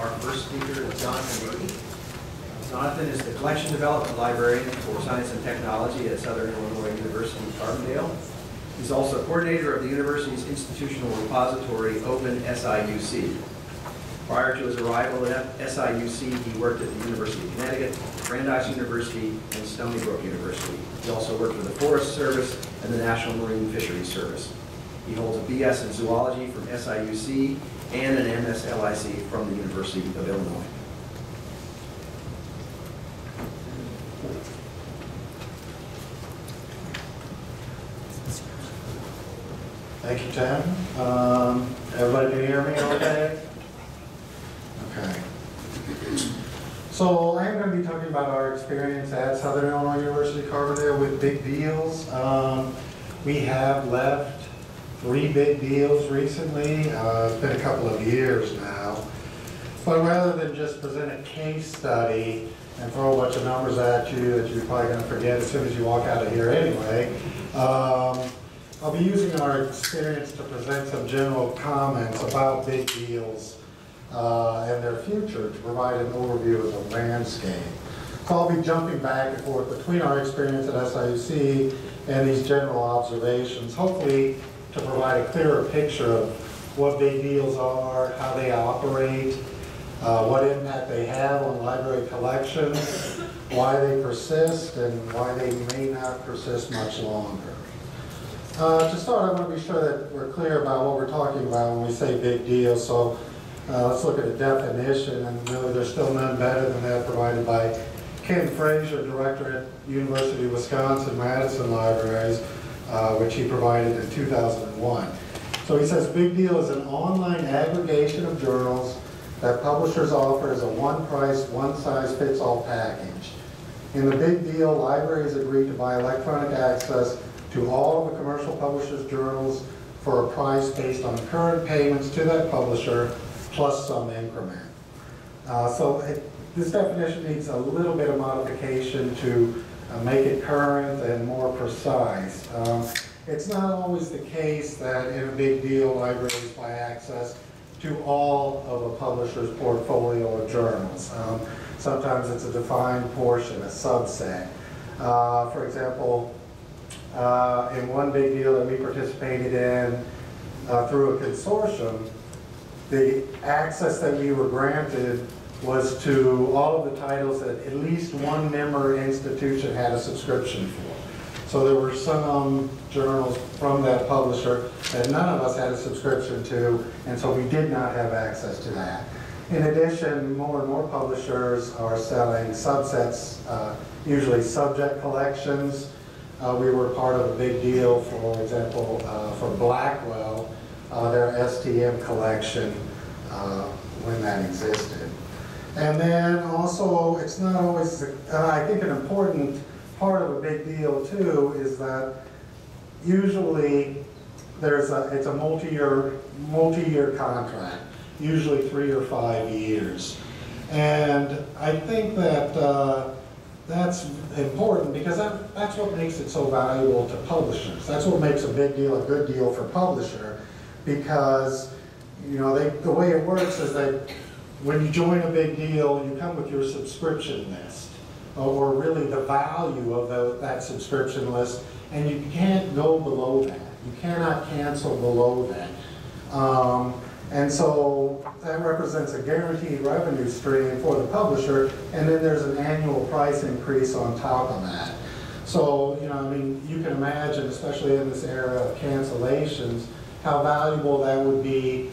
Our first speaker is Jonathan Nabe. Jonathan is the collection development librarian for science and technology at Southern Illinois University, Carbondale. He's also coordinator of the university's institutional repository, Open SIUC. Prior to his arrival at SIUC, he worked at the University of Connecticut, Brandeis University, and Stony Brook University. He also worked for the Forest Service and the National Marine Fisheries Service. He holds a BS in zoology from SIUC and an MS LIC from the University of Illinois. Thank you, Tim. Everybody can hear me okay? Okay. So I'm going to be talking about our experience at Southern Illinois University, Carbondale with big deals. We have left 3 big deals recently. It's been a couple of years now. But rather than just present a case study and throw a bunch of numbers at you that you're probably going to forget as soon as you walk out of here anyway, I'll be using our experience to present some general comments about big deals and their future to provide an overview of the landscape. So I'll be jumping back and forth between our experience at SIUC and these general observations, hopefully to provide a clearer picture of what big deals are, how they operate, what impact they have on library collections, why they persist, and why they may not persist much longer. To start, I want to be sure that we're clear about what we're talking about when we say big deals. So let's look at a definition, and really there's still none better than that provided by Ken Frazier, director at University of Wisconsin-Madison Libraries, which he provided in 2001. So he says, big deal is an online aggregation of journals that publishers offer as a one-price, one-size-fits-all package. In the big deal, libraries agree to buy electronic access to all of the commercial publishers' journals for a price based on current payments to that publisher plus some increment. This definition needs a little bit of modification to make it current and more precise. It's not always the case that in a big deal, libraries buy access to all of a publisher's portfolio of journals. Sometimes it's a defined portion, a subset. For example, in one big deal that we participated in through a consortium, the access that we were granted was to all of the titles that at least one member institution had a subscription for. So there were some journals from that publisher that none of us had a subscription to, and so we did not have access to that. In addition, more and more publishers are selling subsets, usually subject collections. We were part of a big deal, for example, for Blackwell, their STM collection when that existed. And then also, it's not always, I think an important part of a big deal too is that usually it's a multi-year contract, usually 3 or 5 years. And I think that that's important because that's what makes it so valuable to publishers. That's what makes a big deal a good deal for publisher, because the way it works is that when you join a big deal, you come with your subscription list, or really the value of that subscription list, and you can't go below that. You cannot cancel below that. And so that represents a guaranteed revenue stream for the publisher, and then there's an annual price increase on top of that. So, you can imagine, especially in this era of cancellations, how valuable that would be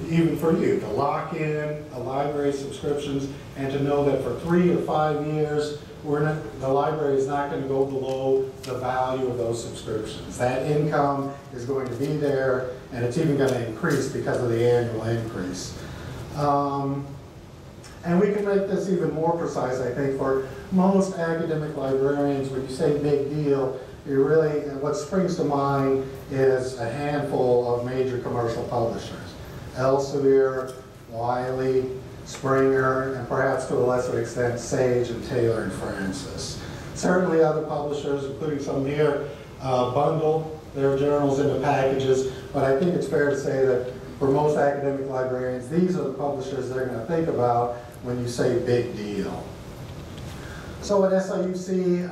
even for you to lock in a library subscriptions and to know that for 3 or 5 years, the library is not going to go below the value of those subscriptions. That income is going to be there, and it's even going to increase because of the annual increase. And we can make this even more precise, I think, for most academic librarians. When you say big deal, what springs to mind is a handful of major commercial publishers. Elsevier, Wiley, Springer, and perhaps to a lesser extent, Sage and Taylor and Francis. Certainly other publishers, including some here, bundle their journals into packages, but I think it's fair to say that for most academic librarians, these are the publishers they're going to think about when you say big deal. So at SIUC,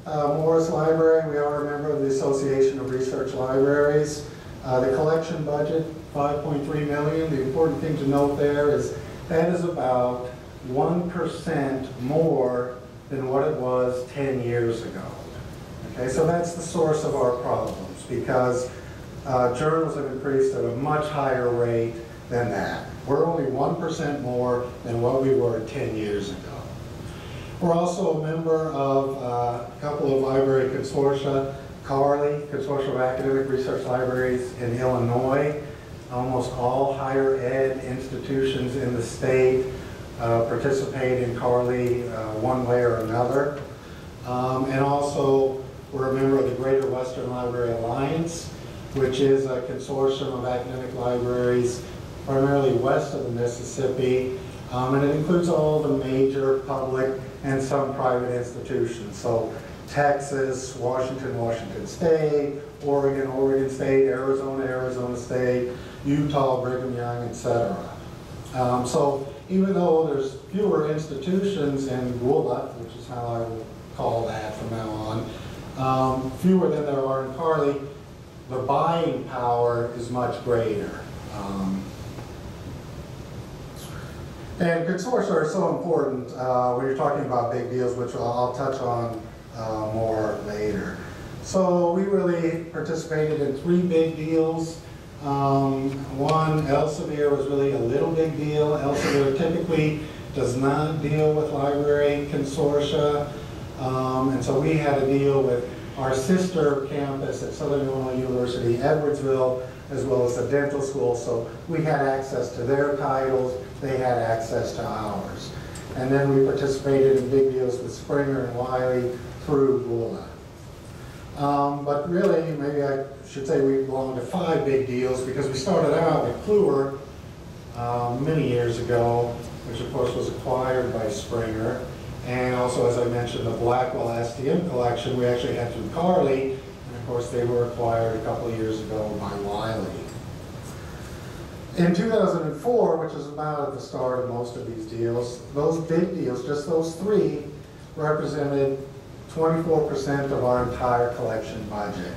Morris Library, we are a member of the Association of Research Libraries. The collection budget, $5.3 million. The important thing to note there is that is about 1% more than what it was 10 years ago. Okay, so that's the source of our problems, because journals have increased at a much higher rate than that. We're only 1% more than what we were 10 years ago. We're also a member of a couple of library consortia, CARLI, Consortium of Academic Research Libraries in Illinois. Almost all higher ed institutions in the state participate in CARLI one way or another. And also, we're a member of the Greater Western Library Alliance, which is a consortium of academic libraries primarily west of the Mississippi. And it includes all the major public and some private institutions. So Texas, Washington State, Oregon State, Arizona State, Utah, Brigham Young, etc. So even though there's fewer institutions in GWLA, which is how I will call that from now on, fewer than there are in CARLI, the buying power is much greater. And consortia are so important when you're talking about big deals, which I'll touch on more later. So we really participated in 3 big deals. One, Elsevier, was really a little big deal. Elsevier typically does not deal with library consortia. And so we had a deal with our sister campus at Southern Illinois University, Edwardsville, as well as the dental school. So we had access to their titles, they had access to ours. And then we participated in big deals with Springer and Wiley through GWLA. But really, maybe I should say we belong to 5 big deals, because we started out with Kluwer many years ago, which of course was acquired by Springer. And also, as I mentioned, the Blackwell STM collection we actually had through CARLI, and of course they were acquired a couple of years ago by Wiley. In 2004, which is about at the start of most of these deals, those big deals, just those 3, represented 24% of our entire collection budget.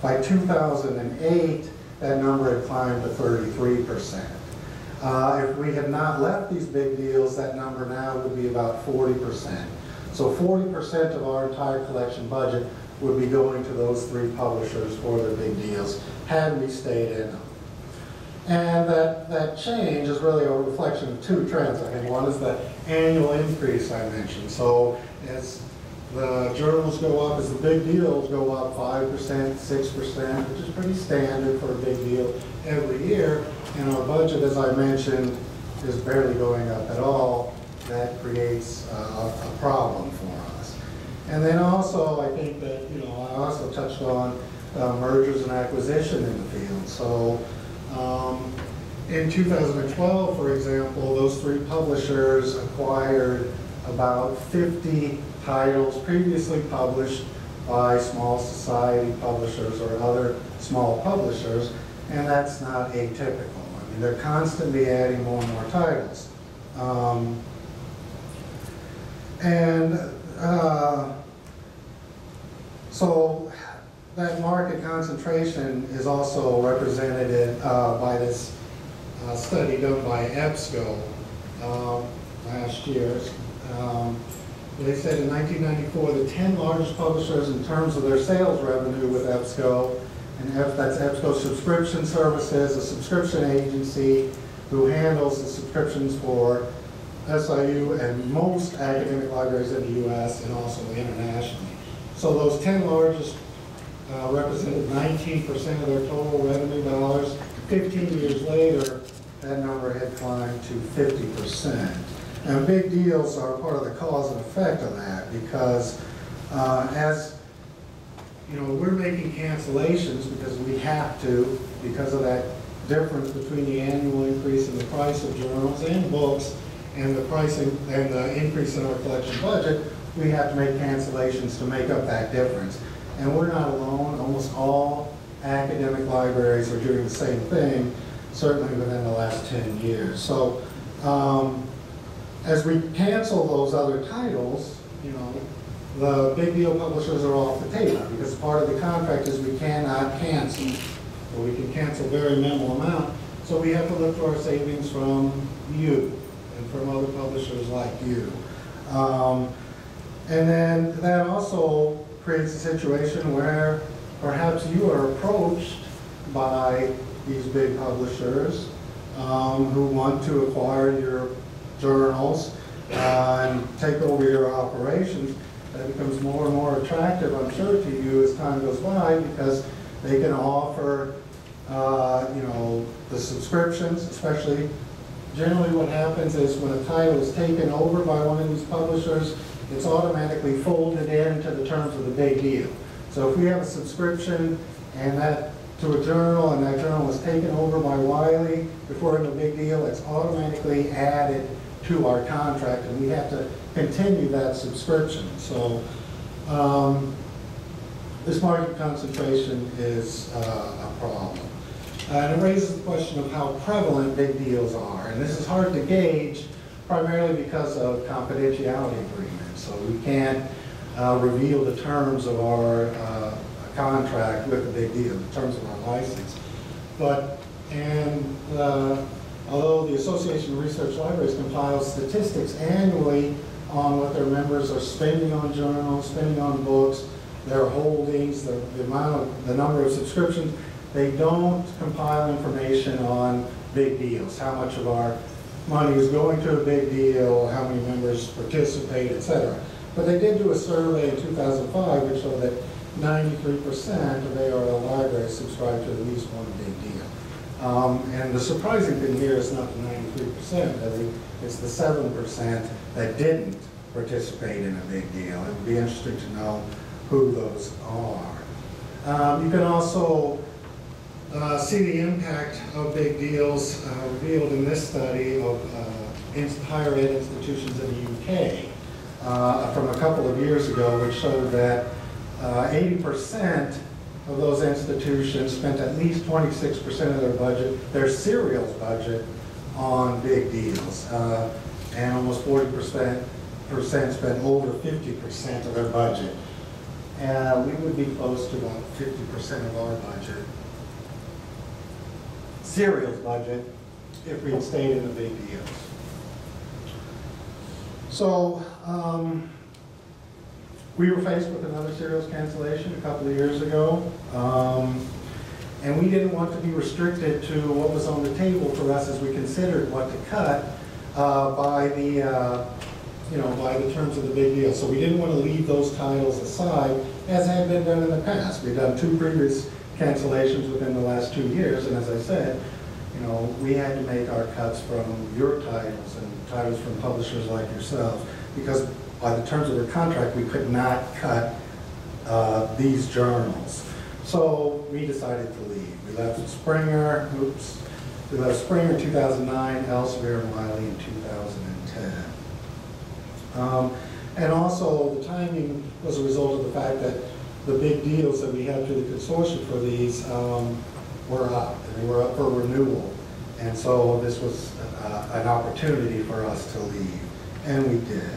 By 2008, that number had climbed to 33%. If we had not left these big deals, that number now would be about 40%. So 40% of our entire collection budget would be going to those 3 publishers for their big deals, had we stayed in them. And that change is really a reflection of 2 trends. I think one is the annual increase I mentioned. So as the journals go up, as the big deals go up 5%, 6%, which is pretty standard for a big deal every year, and our budget, as I mentioned, is barely going up at all. That creates a problem for us. And then also, I think that, I also touched on mergers and acquisition in the field. So in 2012, for example, those 3 publishers acquired about 50 titles previously published by small society publishers or other small publishers, and that's not atypical. I mean, they're constantly adding more and more titles. So that market concentration is also represented by this study done by EBSCO last year. They said in 1994, the 10 largest publishers in terms of their sales revenue with EBSCO, and that's EBSCO Subscription Services, a subscription agency who handles the subscriptions for SIU and most academic libraries in the U.S. and also internationally. So those 10 largest represented 19% of their total revenue dollars. 15 years later, that number had climbed to 50%. And big deals are part of the cause and effect of that, because as we're making cancellations because we have to, because of that difference between the annual increase in the price of journals and books and the pricing and the increase in our collection budget. We have to make cancellations to make up that difference. And we're not alone. Almost all academic libraries are doing the same thing. certainly within the last 10 years. So as we cancel those other titles, you know, the big deal publishers are off the table because part of the contract is we cannot cancel, or we can cancel very minimal amount. So we have to look to our savings from you and from other publishers like you. And then that also creates a situation where perhaps you are approached by these big publishers who want to acquire your journals and take over your operations. That becomes more and more attractive, I'm sure, to you as time goes by because they can offer, you know, the subscriptions, especially. Generally what happens is when a title is taken over by one of these publishers, it's automatically folded into the terms of the big deal. So if we have a subscription and that to a journal and that journal is taken over by Wiley before in the big deal, it's automatically added to our contract and we have to continue that subscription. So this market concentration is a problem. And it raises the question of how prevalent big deals are. And this is hard to gauge primarily because of confidentiality agreements. So we can't reveal the terms of our contract with the big deal, the terms of our license. But, although the Association of Research Libraries compiles statistics annually on what their members are spending on journals, spending on books, their holdings, the number of subscriptions, they don't compile information on big deals, how much of our money is going to a big deal, how many members participate, etc. But they did do a survey in 2005 which showed that 93% of ARL libraries subscribe to at least one big deal. And the surprising thing here is not the 93%, I think it's the 7% that didn't participate in a big deal. It would be interesting to know who those are. You can also see the impact of big deals revealed in this study of higher ed institutions in the UK from a couple of years ago, which showed that 80% of those institutions spent at least 26% of their budget, their serials budget, on big deals. And almost 40% spent over 50% of their budget. We would be close to about 50% of our budget, serials budget, if we had stayed in the big deals. So we were faced with another serials cancellation a couple of years ago, and we didn't want to be restricted to what was on the table for us as we considered what to cut by the terms of the big deal. So we didn't want to leave those titles aside, as had been done in the past. We've done 2 previous cancellations within the last 2 years, and as I said, you know, we had to make our cuts from your titles and titles from publishers like yourselves, because by the terms of the contract, we could not cut these journals. So we decided to leave. We left Springer, we left Springer in 2009, Elsevier and Wiley in 2010. And also the timing was a result of the fact that the big deals that we had through the consortium for these were up, and they were up for renewal. And so this was an opportunity for us to leave, and we did.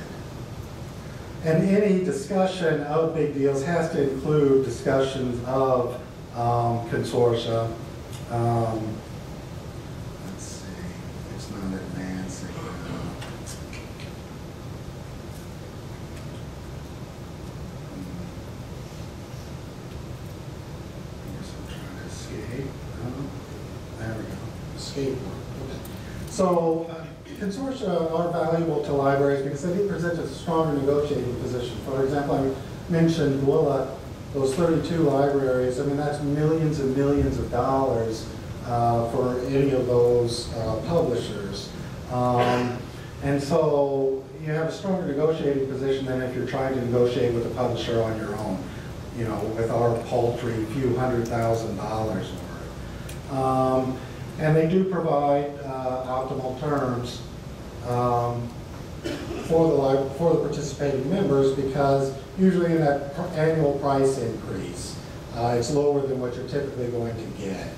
And any discussion of big deals has to include discussions of consortia. Let's see, it's not advancing. There we go, escape one. Okay. So consortia are valuable to libraries because they do present a stronger negotiating position. For example, I mentioned Gwilla, those 32 libraries. I mean, that's millions and millions of dollars for any of those publishers. And so you have a stronger negotiating position than if you're trying to negotiate with a publisher on your own, you know, with our paltry few $100,000 worth. And they do provide optimal terms for the participating members, because usually in that annual price increase, it's lower than what you're typically going to get.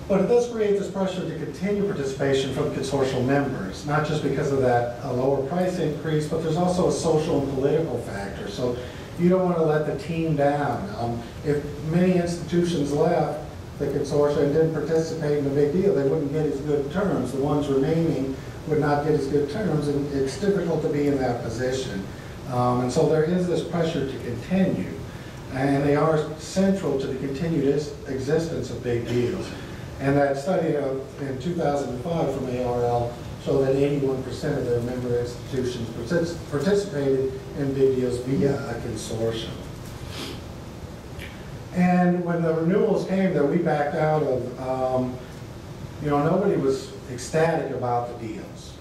But it does create this pressure to continue participation from consortial members, not just because of that lower price increase, but there's also a social and political factor. So you don't want to let the team down. If many institutions left the consortium and didn't participate in the big deal, they wouldn't get as good terms. The ones remaining would not get as good terms, and it's difficult to be in that position. And so there is this pressure to continue, and they are central to the continued existence of big deals. And that study in 2005 from ARL showed that 81% of their member institutions participated in big deals via a consortium. And when the renewals came that we backed out of, nobody was ecstatic about the deals.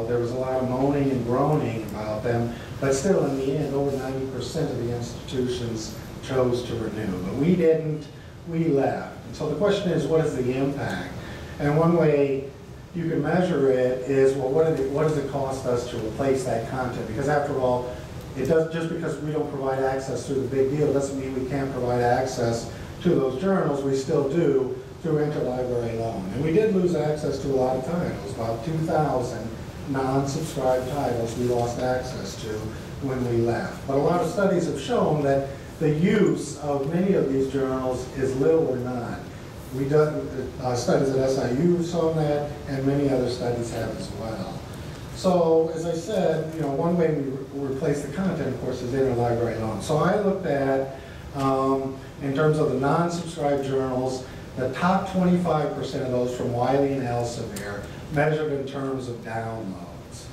There was a lot of moaning and groaning about them, but still in the end, over 90% of the institutions chose to renew. But we didn't, we left. And so the question is, what is the impact? And one way you can measure it is, well, what does it cost us to replace that content? Because after all, it does, just because we don't provide access through the big deal doesn't mean we can't provide access to those journals. We still do through interlibrary loan. And we did lose access to a lot of titles, about 2,000 non-subscribed titles we lost access to when we left. But a lot of studies have shown that the use of many of these journals is little or none. We've done studies at SIU have shown that, and many other studies have as well. So, as I said, one way we replace the content, of course, is interlibrary loan. So I looked at, in terms of the non-subscribed journals, the top 25% of those from Wiley and Elsevier, measured in terms of downloads.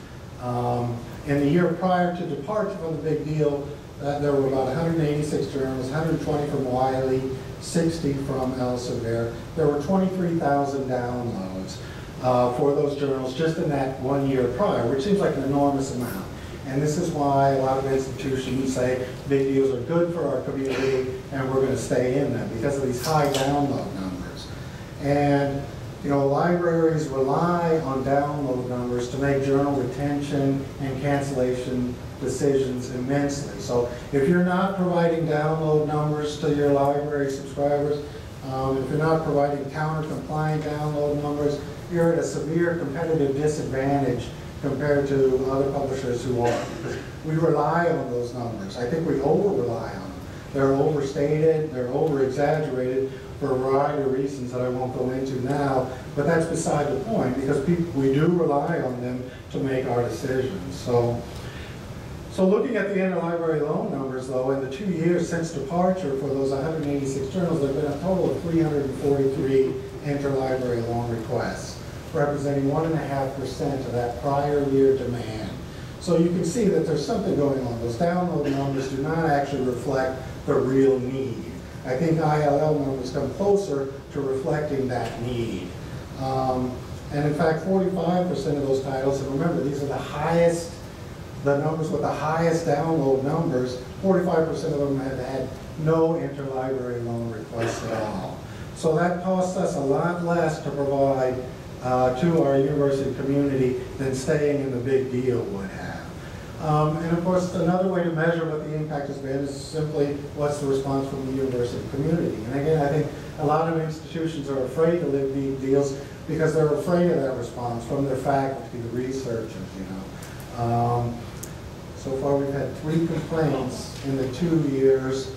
In the year prior to departure from the big deal, there were about 186 journals, 120 from Wiley, 60 from Elsevier. There were 23,000 downloads for those journals just in that 1 year prior, which seems like an enormous amount. And this is why a lot of institutions say big deals are good for our community and we're going to stay in them because of these high download numbers. And libraries rely on download numbers to make journal retention and cancellation decisions immensely. So if you're not providing download numbers to your library subscribers, if you're not providing counter-compliant download numbers, you're at a severe competitive disadvantage compared to other publishers who are. We rely on those numbers. I think we over-rely on them. They're overstated, they're over-exaggerated for a variety of reasons that I won't go into now, but that's beside the point because we do rely on them to make our decisions. So looking at the interlibrary loan numbers, though, in the 2 years since departure for those 186 journals, there have been a total of 343 interlibrary loan requests, representing 1.5% of that prior year demand. So you can see that there's something going on. Those download numbers do not actually reflect the real need. I think ILL numbers come closer to reflecting that need. And in fact, 45% of those titles, and remember, these are the numbers with the highest download numbers, 45% of them have had no interlibrary loan requests at all. So that costs us a lot less to provide to our university community than staying in the big deal would have. And of course, another way to measure what the impact has been is simply what's the response from the university community. And again, I think a lot of institutions are afraid to live big deals because they're afraid of that response from their faculty, the researchers, So far we've had 3 complaints in the 2 years,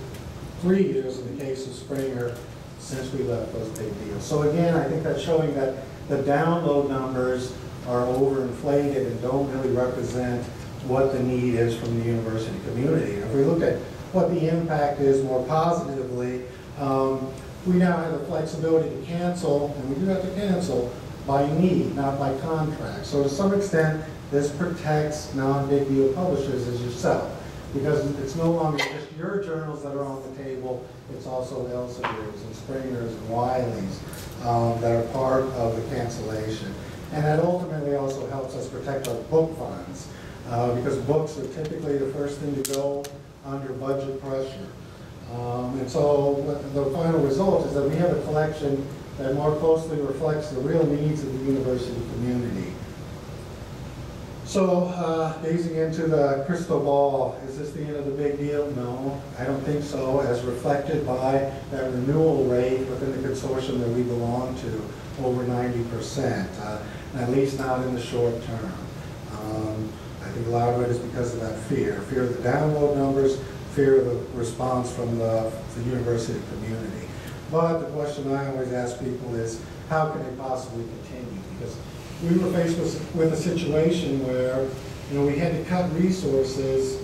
3 years in the case of Springer since we left those big deals. So again, I think that's showing that the download numbers are overinflated and don't really represent what the need is from the university community. And if we look at what the impact is more positively, we now have the flexibility to cancel, and we do have to cancel by need, not by contract. So to some extent, this protects non-big deal publishers as yourself, because it's no longer just your journals that are on the table, it's also Elsevier's and Springer's and Wiley's that are part of the cancellation. And that ultimately also helps us protect our book funds, because books are typically the first thing to go under budget pressure. And so the final result is that we have a collection that more closely reflects the real needs of the university community. So, gazing into the crystal ball, is this the end of the big deal? No, I don't think so, as reflected by that renewal rate within the consortium that we belong to, over 90%, at least not in the short term. I think a lot of it is because of that fear of the download numbers, fear of the response from the university community. But the question I always ask people is, how can they possibly continue? Because we were faced with a situation where, we had to cut resources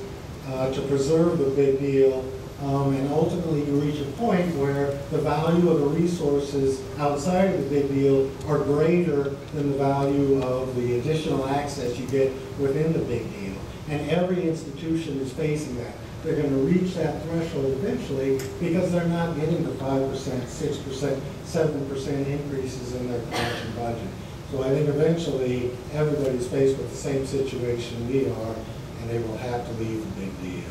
to preserve the big deal, and ultimately you reach a point where the value of the resources outside of the big deal are greater than the value of the additional access you get within the big deal. And every institution is facing that. They're going to reach that threshold eventually because they're not getting the 5%, 6%, 7% increases in their collection budget. So I think eventually everybody's faced with the same situation we are, and they will have to leave the big deal.